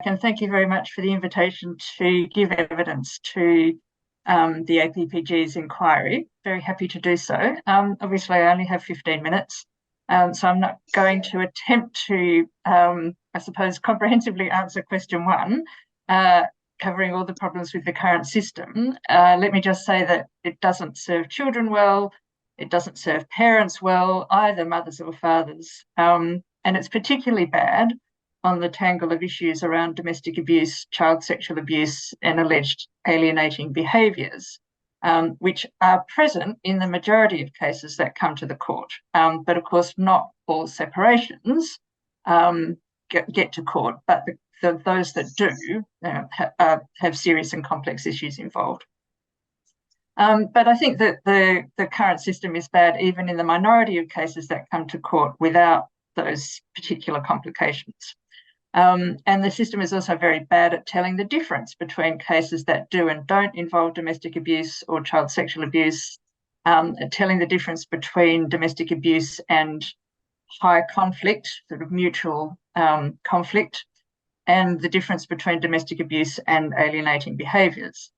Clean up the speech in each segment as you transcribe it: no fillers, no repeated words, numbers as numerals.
And thank you very much for the invitation to give evidence to the APPG's inquiry. Very happy to do so. Obviously, I only have 15 minutes, so I'm not going to attempt to, I suppose, comprehensively answer question one, covering all the problems with the current system. Let me just say that it doesn't serve children well, it doesn't serve parents well, either mothers or fathers, and it's particularly bad on the tangle of issues around domestic abuse, child sexual abuse, and alleged alienating behaviours, which are present in the majority of cases that come to the court. But of course, not all separations get to court, but those that do have serious and complex issues involved. But I think that the current system is bad even in the minority of cases that come to court without those particular complications. And the system is also very bad at telling the difference between cases that do and don't involve domestic abuse or child sexual abuse, telling the difference between domestic abuse and high conflict, sort of mutual conflict, and the difference between domestic abuse and alienating behaviours.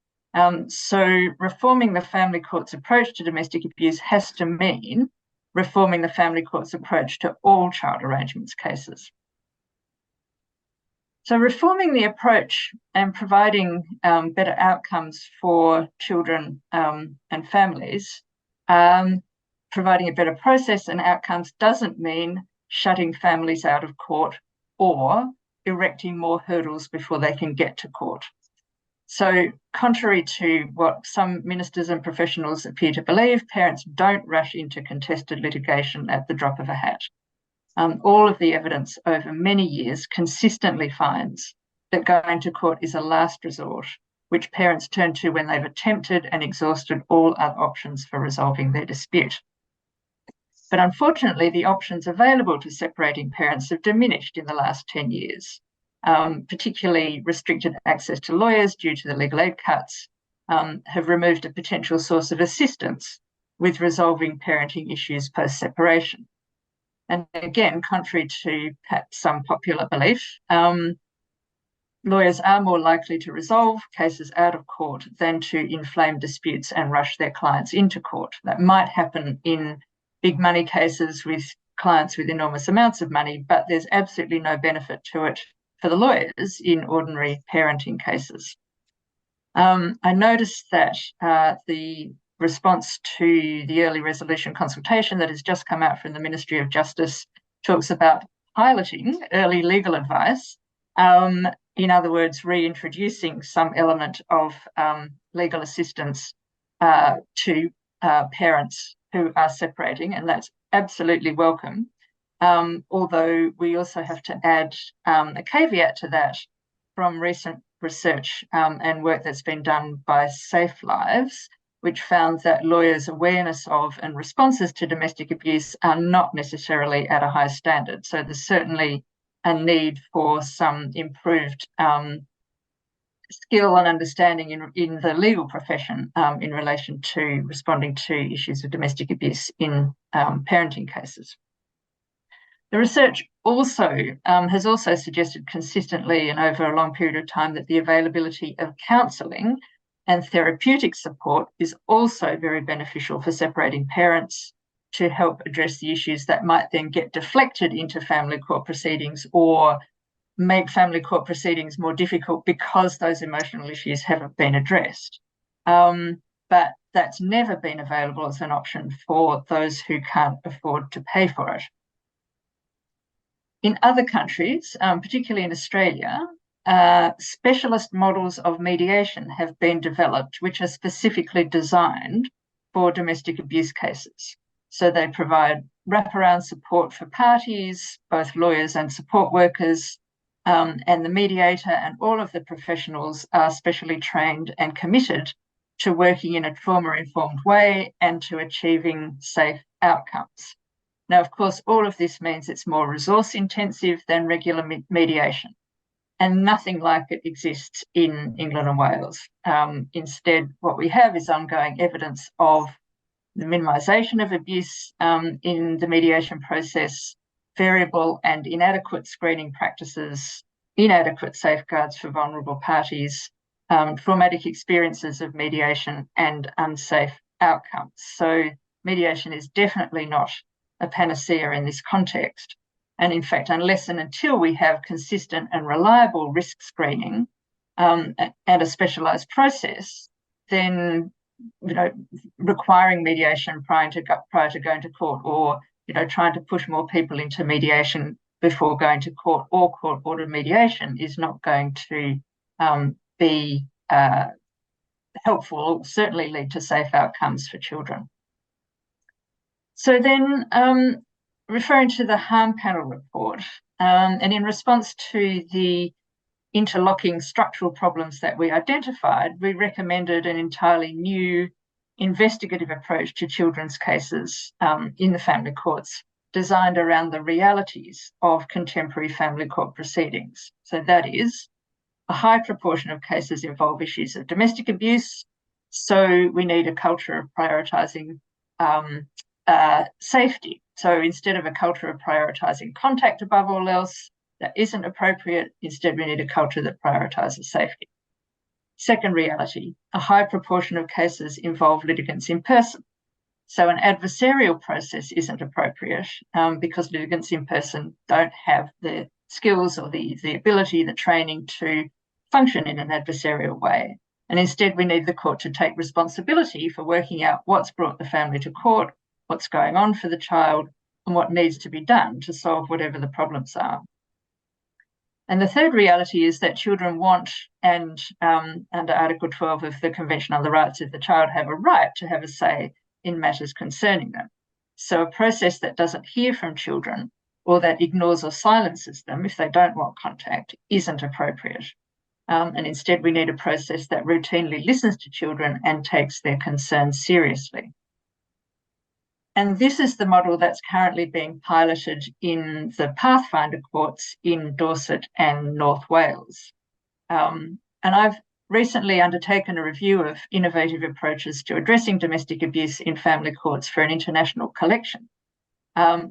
So reforming the family court's approach to domestic abuse has to mean reforming the family court's approach to all child arrangements cases. So reforming the approach and providing better outcomes for children and families, providing a better process and outcomes doesn't mean shutting families out of court or erecting more hurdles before they can get to court. So contrary to what some ministers and professionals appear to believe, parents don't rush into contested litigation at the drop of a hat. All of the evidence over many years consistently finds that going to court is a last resort, which parents turn to when they've attempted and exhausted all other options for resolving their dispute. But unfortunately, the options available to separating parents have diminished in the last 10 years, particularly restricted access to lawyers due to the legal aid cuts, have removed a potential source of assistance with resolving parenting issues post-separation. And again, contrary to perhaps some popular belief, lawyers are more likely to resolve cases out of court than to inflame disputes and rush their clients into court. That might happen in big money cases with clients with enormous amounts of money, but there's absolutely no benefit to it for the lawyers in ordinary parenting cases. I noticed that the response to the early resolution consultation that has just come out from the Ministry of Justice talks about piloting early legal advice. In other words, reintroducing some element of legal assistance to parents who are separating, and that's absolutely welcome. Although we also have to add a caveat to that from recent research and work that's been done by Safe Lives, which found that lawyers' awareness of and responses to domestic abuse are not necessarily at a high standard. So there's certainly a need for some improved skill and understanding in the legal profession in relation to responding to issues of domestic abuse in parenting cases. The research also has also suggested consistently and over a long period of time that the availability of counselling and therapeutic support is also very beneficial for separating parents to help address the issues that might then get deflected into family court proceedings or make family court proceedings more difficult because those emotional issues haven't been addressed. But that's never been available as an option for those who can't afford to pay for it. In other countries, particularly in Australia, specialist models of mediation have been developed which are specifically designed for domestic abuse cases. So they provide wraparound support for parties, both lawyers and support workers, and the mediator and all of the professionals are specially trained and committed to working in a trauma-informed way and to achieving safe outcomes. Now, of course, all of this means it's more resource intensive than regular mediation, and nothing like it exists in England and Wales. Instead, what we have is ongoing evidence of the minimisation of abuse in the mediation process, variable and inadequate screening practices, inadequate safeguards for vulnerable parties, traumatic experiences of mediation, and unsafe outcomes. So mediation is definitely not a panacea in this context. And in fact, unless and until we have consistent and reliable risk screening and a specialised process, then requiring mediation prior to going to court, or trying to push more people into mediation before going to court or court-ordered mediation is not going to be helpful, or certainly lead to safe outcomes for children. So then, referring to the harm panel report, and in response to the interlocking structural problems that we identified, we recommended an entirely new investigative approach to children's cases in the family courts, designed around the realities of contemporary family court proceedings. So that is, a high proportion of cases involve issues of domestic abuse, so we need a culture of prioritising safety. So instead of a culture of prioritising contact above all else, that isn't appropriate. Instead, we need a culture that prioritises safety. Second reality, a high proportion of cases involve litigants in person. So an adversarial process isn't appropriate because litigants in person don't have the skills or the ability, the training to function in an adversarial way. And instead, we need the court to take responsibility for working out what's brought the family to court, what's going on for the child, and what needs to be done to solve whatever the problems are. And the third reality is that children want, and under Article 12 of the Convention on the Rights of the Child, have a right to have a say in matters concerning them. So a process that doesn't hear from children, or that ignores or silences them if they don't want contact, isn't appropriate. And instead, we need a process that routinely listens to children and takes their concerns seriously. And this is the model that's currently being piloted in the Pathfinder courts in Dorset and North Wales. And I've recently undertaken a review of innovative approaches to addressing domestic abuse in family courts for an international collection,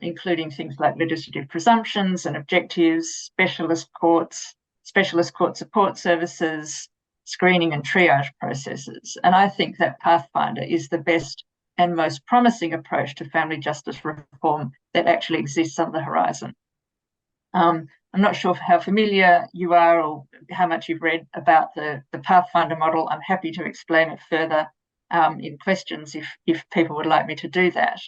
including things like legislative presumptions and objectives, specialist court support services, screening and triage processes. And I think that Pathfinder is the best and most promising approach to family justice reform that actually exists on the horizon. I'm not sure how familiar you are or how much you've read about the Pathfinder model. I'm happy to explain it further in questions if people would like me to do that.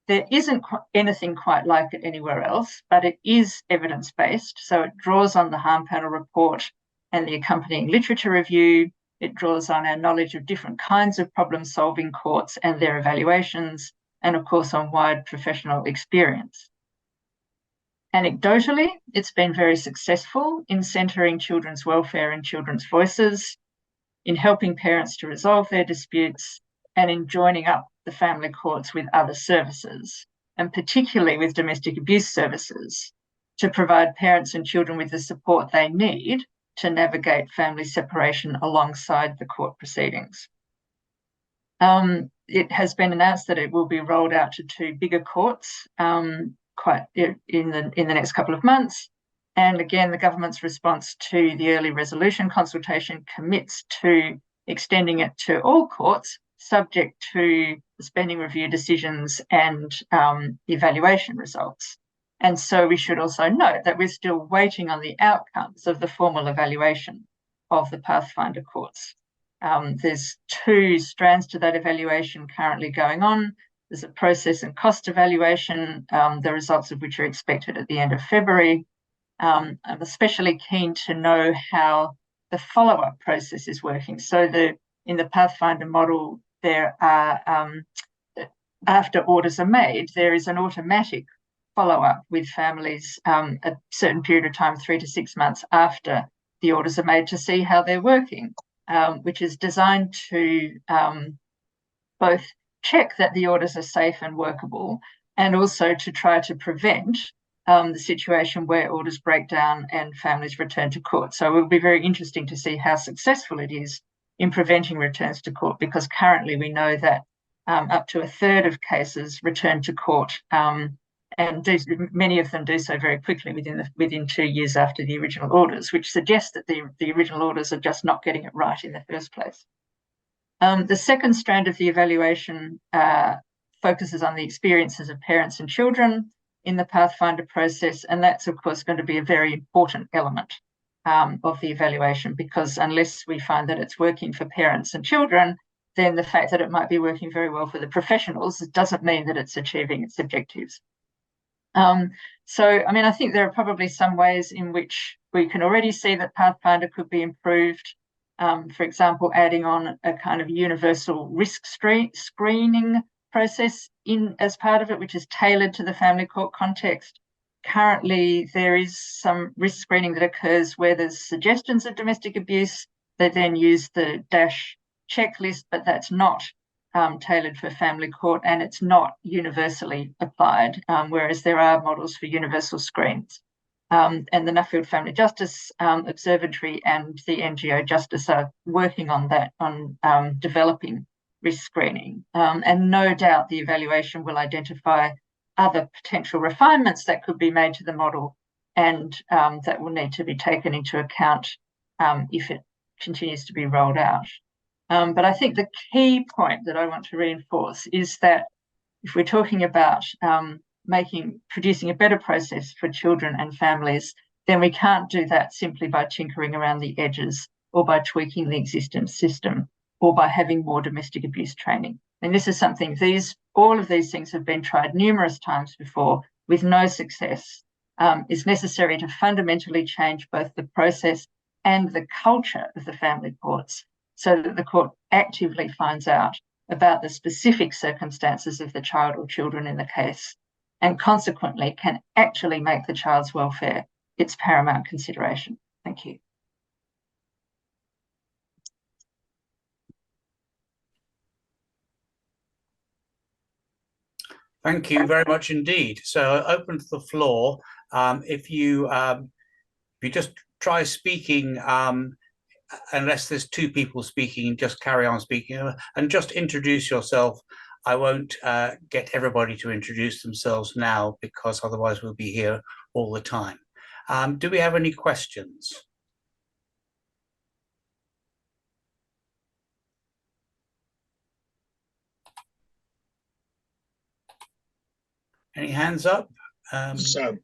There isn't anything quite like it anywhere else, but it is evidence-based. So it draws on the harm panel report and the accompanying literature review. It draws on our knowledge of different kinds of problem-solving courts and their evaluations, and of course on wide professional experience. Anecdotally, it's been very successful in centering children's welfare and children's voices, in helping parents to resolve their disputes, and in joining up the family courts with other services, and particularly with domestic abuse services, to provide parents and children with the support they need to navigate family separation alongside the court proceedings. It has been announced that it will be rolled out to 2 bigger courts in the next couple of months. And again, the government's response to the early resolution consultation commits to extending it to all courts, subject to the spending review decisions and evaluation results. And so we should also note that we're still waiting on the outcomes of the formal evaluation of the Pathfinder courts. There's 2 strands to that evaluation currently going on. There's a process and cost evaluation, the results of which are expected at the end of February. I'm especially keen to know how the follow-up process is working. So in the Pathfinder model, there are, after orders are made, there is an automatic follow-up with families a certain period of time, 3 to 6 months after the orders are made, to see how they're working, which is designed to both check that the orders are safe and workable, and also to try to prevent the situation where orders break down and families return to court. So it will be very interesting to see how successful it is in preventing returns to court, because currently we know that up to 1/3 of cases return to court many of them do so very quickly within 2 years after the original orders, which suggests that the original orders are just not getting it right in the first place. The second strand of the evaluation focuses on the experiences of parents and children in the Pathfinder process, and that's, of course, going to be a very important element of the evaluation, because unless we find that it's working for parents and children, then the fact that it might be working very well for the professionals doesn't mean that it's achieving its objectives. So, I mean, I think there are probably some ways in which we can already see that Pathfinder could be improved. For example, adding on a kind of universal risk screening process as part of it, which is tailored to the family court context. Currently, there is some risk screening that occurs where there's suggestions of domestic abuse. They then use the DASH checklist, but that's not tailored for family court, and it's not universally applied, whereas there are models for universal screens. And the Nuffield Family Justice Observatory and the NGO Justice are working on that, on developing risk screening. And no doubt the evaluation will identify other potential refinements that could be made to the model, and that will need to be taken into account if it continues to be rolled out. But I think the key point that I want to reinforce is that if we're talking about producing a better process for children and families, then we can't do that simply by tinkering around the edges or by tweaking the existing system or by having more domestic abuse training. And this is something, all of these things have been tried numerous times before with no success. It's necessary to fundamentally change both the process and the culture of the family courts, so that the court actively finds out about the specific circumstances of the child or children in the case, and consequently can actually make the child's welfare its paramount consideration. Thank you. Thank you very much indeed. So I open to the floor. If you just try speaking, unless there's two people speaking, just carry on speaking and just introduce yourself. I won't get everybody to introduce themselves now, because otherwise we'll be here all the time. Do we have any questions? Any hands up? Sam.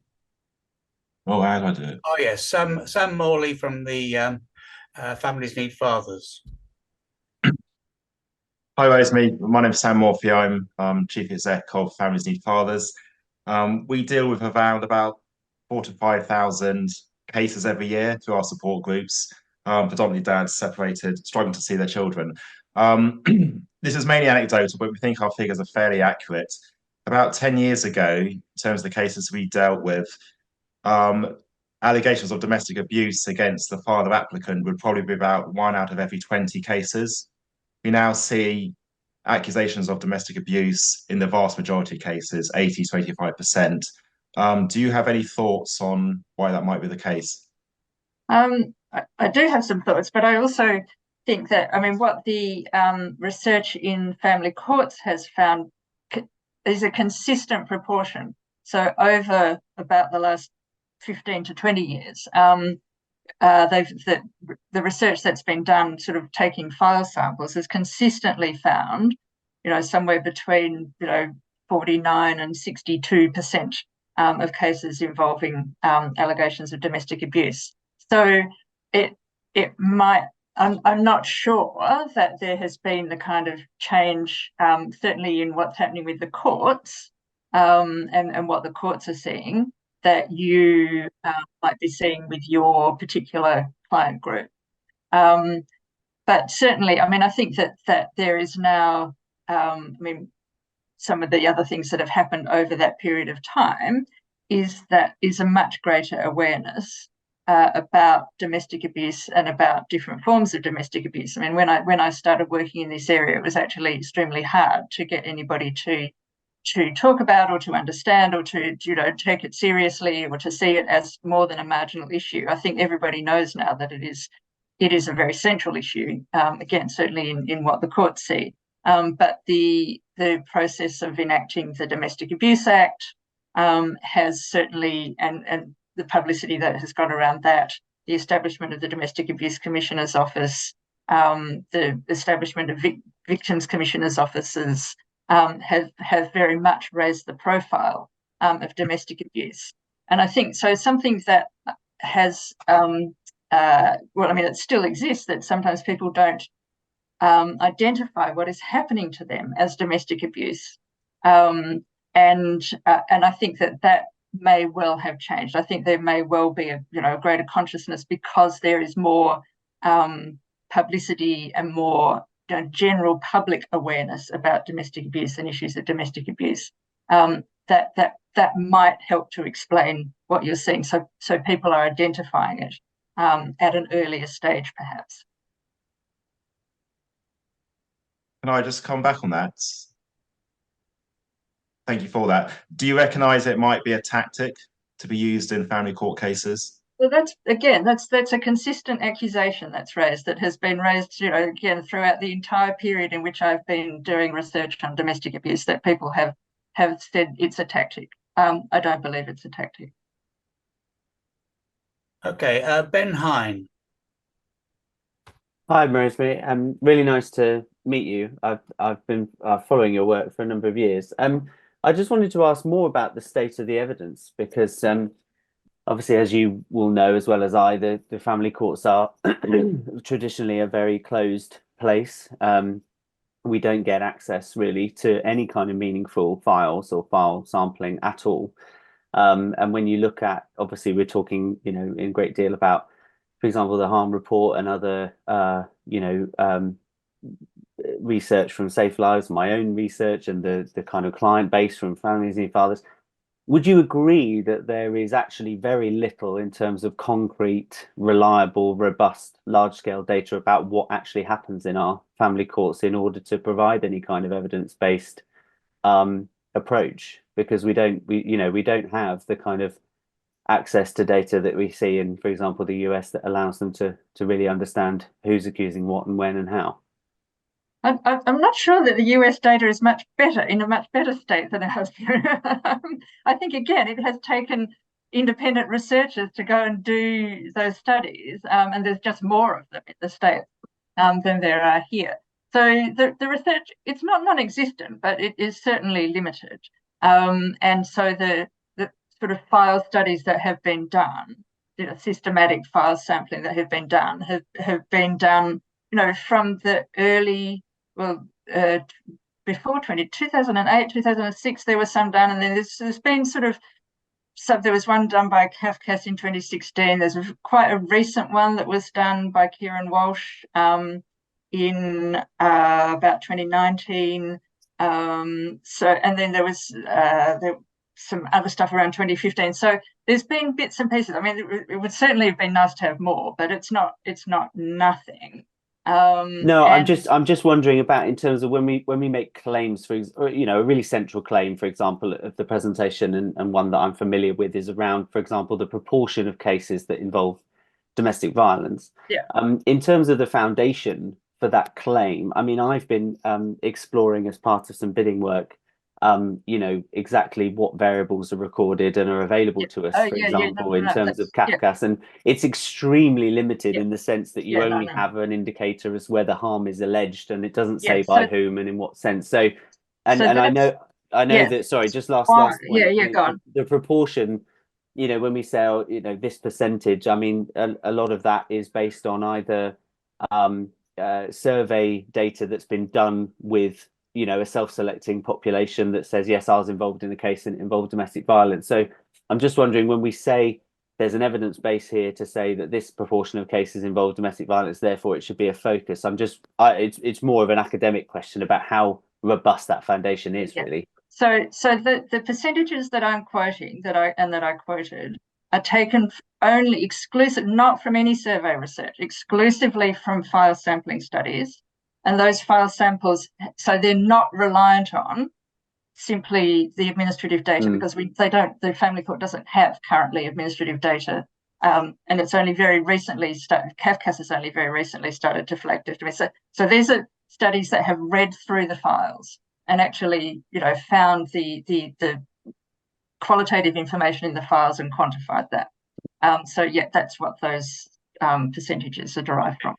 Oh, how do I do it? Oh yes, Sam Morley from the Families Need Fathers. Hi, Rosemary. My name's Sam Morphy. I'm Chief Exec of Families Need Fathers. We deal with around about 4,000 to 5,000 cases every year through our support groups, predominantly dads separated, struggling to see their children. This is mainly anecdotal, but we think our figures are fairly accurate. About 10 years ago, in terms of the cases we dealt with, allegations of domestic abuse against the father applicant would probably be about 1 out of every 20 cases. We now see accusations of domestic abuse in the vast majority of cases, 80 to 85%. Do you have any thoughts on why that might be the case? I do have some thoughts, but I also think that, I mean, what the research in family courts has found is a consistent proportion. So over about the last 15 to 20 years, the research that's been done, sort of taking file samples, has consistently found, somewhere between 49 and 62% of cases involving allegations of domestic abuse. So it might. I'm not sure that there has been the kind of change, certainly in what's happening with the courts and what the courts are seeing, that you might be seeing with your particular client group. But certainly, I mean, I think that there is now, some of the other things that have happened over that period of time is a much greater awareness about domestic abuse and about different forms of domestic abuse. I mean, when I started working in this area, it was actually extremely hard to get anybody to talk about or to understand or to take it seriously or to see it as more than a marginal issue. I think everybody knows now that it is a very central issue, again, certainly in what the courts see. But the process of enacting the Domestic Abuse Act, has certainly, and the publicity that has gone around that, the establishment of the Domestic Abuse Commissioner's Office, the establishment of Victims Commissioner's Offices have very much raised the profile of domestic abuse. And I think so something that has, well, I mean, it still exists, that sometimes people don't identify what is happening to them as domestic abuse. And I think that may well have changed. I think there may well be a greater consciousness because there is more publicity and more general public awareness about domestic abuse and issues of domestic abuse. That might help to explain what you're seeing. So people are identifying it at an earlier stage, perhaps. Can I just come back on that? Thank you for that. Do you recognise it might be a tactic to be used in family court cases? Well, that's a consistent accusation that's raised, that has been raised, again, throughout the entire period in which I've been doing research on domestic abuse, that people have said it's a tactic. I don't believe it's a tactic. Okay, Ben Hine. Hi, Rosemary. Really nice to meet you. I've been following your work for a number of years. I just wanted to ask more about the state of the evidence because obviously, as you will know as well as I, the family courts are traditionally a very closed place. We don't get access really to any kind of meaningful files or file sampling at all. And when you look at, obviously, we're talking, in great deal about, for example, the harm report and other, research from Safe Lives, my own research, and the kind of client base from Families Need Fathers. Would you agree that there is actually very little in terms of concrete, reliable, robust, large-scale data about what actually happens in our family courts in order to provide any kind of evidence-based approach? Because we don't have the kind of access to data that we see in, for example, the US that allows them to really understand who's accusing what and when and how. I'm not sure that the US data is in a much better state than ours. I think, again, it has taken independent researchers to go and do those studies, and there's just more of them in the States than there are here. So the research, it's not non-existent, but it is certainly limited. And so the sort of file studies that have been done, systematic file sampling that have been done, have been done, from the early, before 2008, 2006, there was some done, and then there's been there was one done by CAFCAS in 2016. There's quite a recent one that was done by Kieran Walsh in about 2019. And then there was some other stuff around 2015. So there's been bits and pieces. I mean, it would certainly have been nice to have more, but it's not nothing. No, I'm just wondering about in terms of when we make claims for, a really central claim, for example, of the presentation, and one that I'm familiar with is around, for example, the proportion of cases that involve domestic violence. Yeah. In terms of the foundation for that claim, I mean, I've been exploring as part of some bidding work, exactly what variables are recorded and are available to us, for example, in terms of CAFCAS. And it's extremely limited in the sense that you only have an indicator as where the harm is alleged, and it doesn't say by whom and in what sense. So, and I know that, sorry, just last point. Go on. The proportion, when we say, this percentage, I mean, a lot of that is based on either survey data that's been done with a self-selecting population that says, yes, I was involved in a case and it involved domestic violence. So I'm just wondering, when we say there's an evidence base here to say that this proportion of cases involve domestic violence, therefore it should be a focus. It's more of an academic question about how robust that foundation is, really. So the percentages that I'm quoting, that I quoted, are taken only not from any survey research, exclusively from file sampling studies. And those file samples, so they're not reliant on simply the administrative data, because the family court doesn't have currently administrative data. And it's only very recently CAFCAS has only very recently started to flag domestic. So these are studies that have read through the files and actually, found the qualitative information in the files and quantified that. So yeah, that's what those percentages are derived from.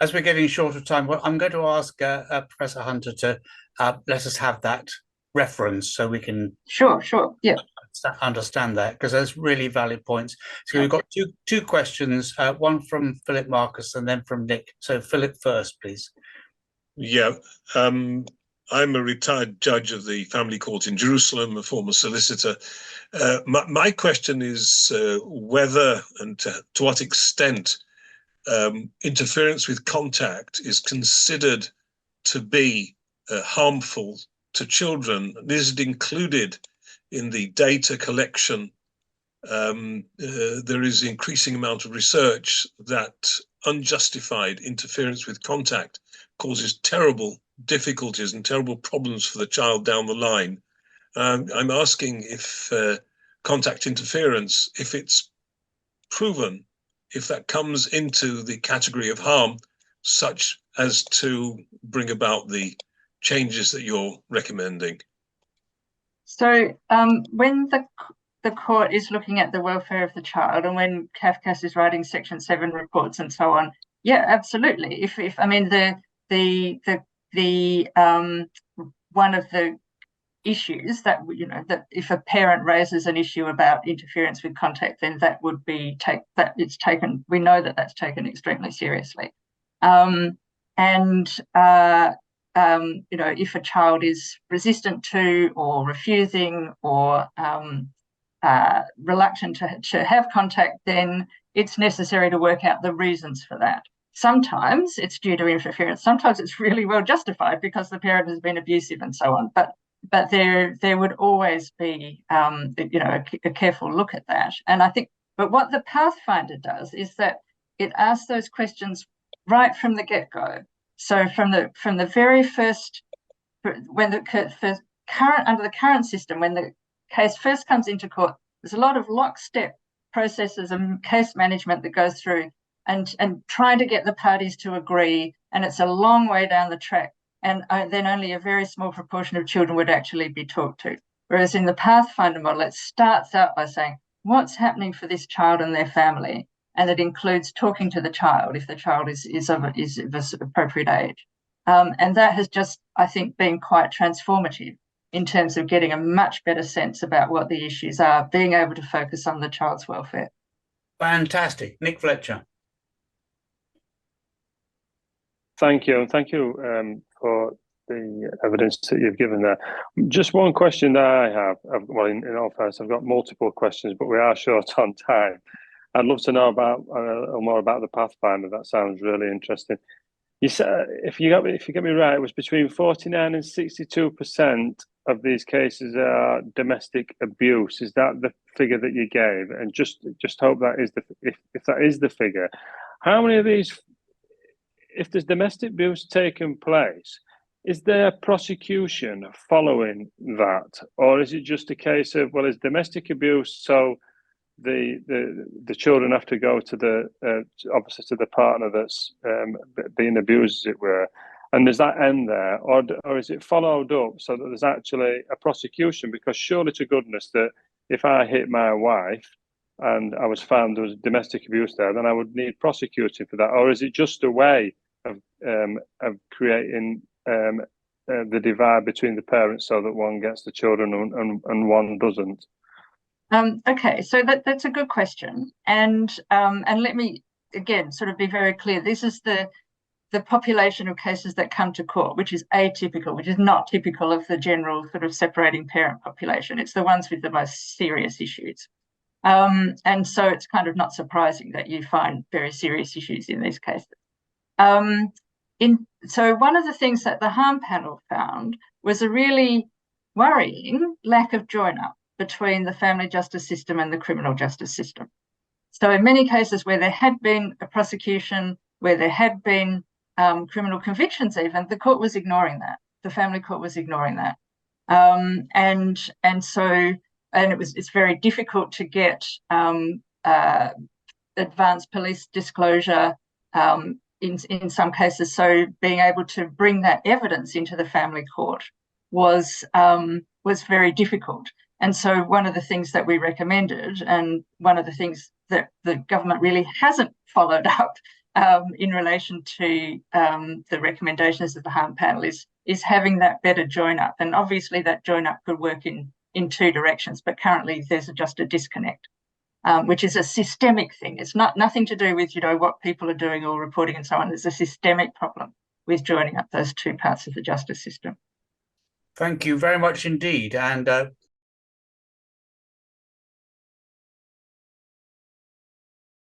As we're getting short of time, well, I'm going to ask Professor Hunter to let us have that reference so we can Sure, yeah, understand that, because there's really valid points. So we've got two questions, one from Philip Marcus and then from Nick. So Philip first, please. Yeah, I'm a retired judge of the family court in Jerusalem, a former solicitor. My question is whether and to what extent interference with contact is considered to be harmful to children. Is it included in the data collection? There is an increasing amount of research that unjustified interference with contact causes terrible difficulties and terrible problems for the child down the line. I'm asking if contact interference, if it's proven, if that comes into the category of harm, such as to bring about the changes that you're recommending. So when the court is looking at the welfare of the child, and when CAFCAS is writing Section 7 reports and so on, yeah, absolutely. If I mean the one of the issues that, you know, that if a parent raises an issue about interference with contact, then that would be taken. We know that that's taken extremely seriously. You know, if a child is resistant to or refusing or reluctant to have contact, then it's necessary to work out the reasons for that. Sometimes it's due to interference. Sometimes it's really well justified because the parent has been abusive and so on. But there would always be, you know, a careful look at that. And I think, but what the Pathfinder does is that it asks those questions right from the get-go. So from the very first, when the under the current system, when the case first comes into court, there's a lot of lockstep processes and case management that goes through, and trying to get the parties to agree, and it's a long way down the track. And then only a very small proportion of children would actually be talked to. Whereas in the Pathfinder model, it starts out by saying, what's happening for this child and their family? And it includes talking to the child if the child is of appropriate age. And that has just, I think, been quite transformative in terms of getting a much better sense about what the issues are, being able to focus on the child's welfare. Fantastic. Nick Fletcher. Thank you. Thank you for the evidence that you've given there. Just one question that I have. Well, in all fairness, I've got multiple questions, but we are short on time. I'd love to know about more about the Pathfinder. That sounds really interesting. You said, if you get me right, it was between 49 and 62% of these cases are domestic abuse. Is that the figure that you gave? And just hope that is if that is the figure. How many of these, if there's domestic abuse taking place, is there prosecution following that, or is it just a case of, well, it's domestic abuse, so the children have to go to the obviously to the partner that's being abused, as it were, and does that end there, or is it followed up so that there's actually a prosecution? Because surely to goodness that if I hit my wife and I was found there was domestic abuse there, then I would need prosecuting for that, or is it just a way of creating the divide between the parents so that one gets the children and one doesn't? Okay, so that's a good question, and let me again sort of be very clear. This is the population of cases that come to court, which is atypical, which is not typical of the general sort of separating parent population. It's the ones with the most serious issues, and so it's kind of not surprising that you find very serious issues in these cases. So one of the things that the harm panel found was a really worrying lack of join-up between the family justice system and the criminal justice system. So in many cases where there had been a prosecution, where there had been criminal convictions even, the court was ignoring that. The family court was ignoring that. It's very difficult to get advanced police disclosure in some cases. So being able to bring that evidence into the family court was very difficult. And so one of the things that we recommended, and one of the things that the government really hasn't followed up in relation to the recommendations of the harm panel, is having that better join up. And obviously that join up could work in two directions, but currently there's just a disconnect, which is a systemic thing. It's nothing to do with, what people are doing or reporting and so on. There's a systemic problem with joining up those two parts of the justice system. Thank you very much indeed. And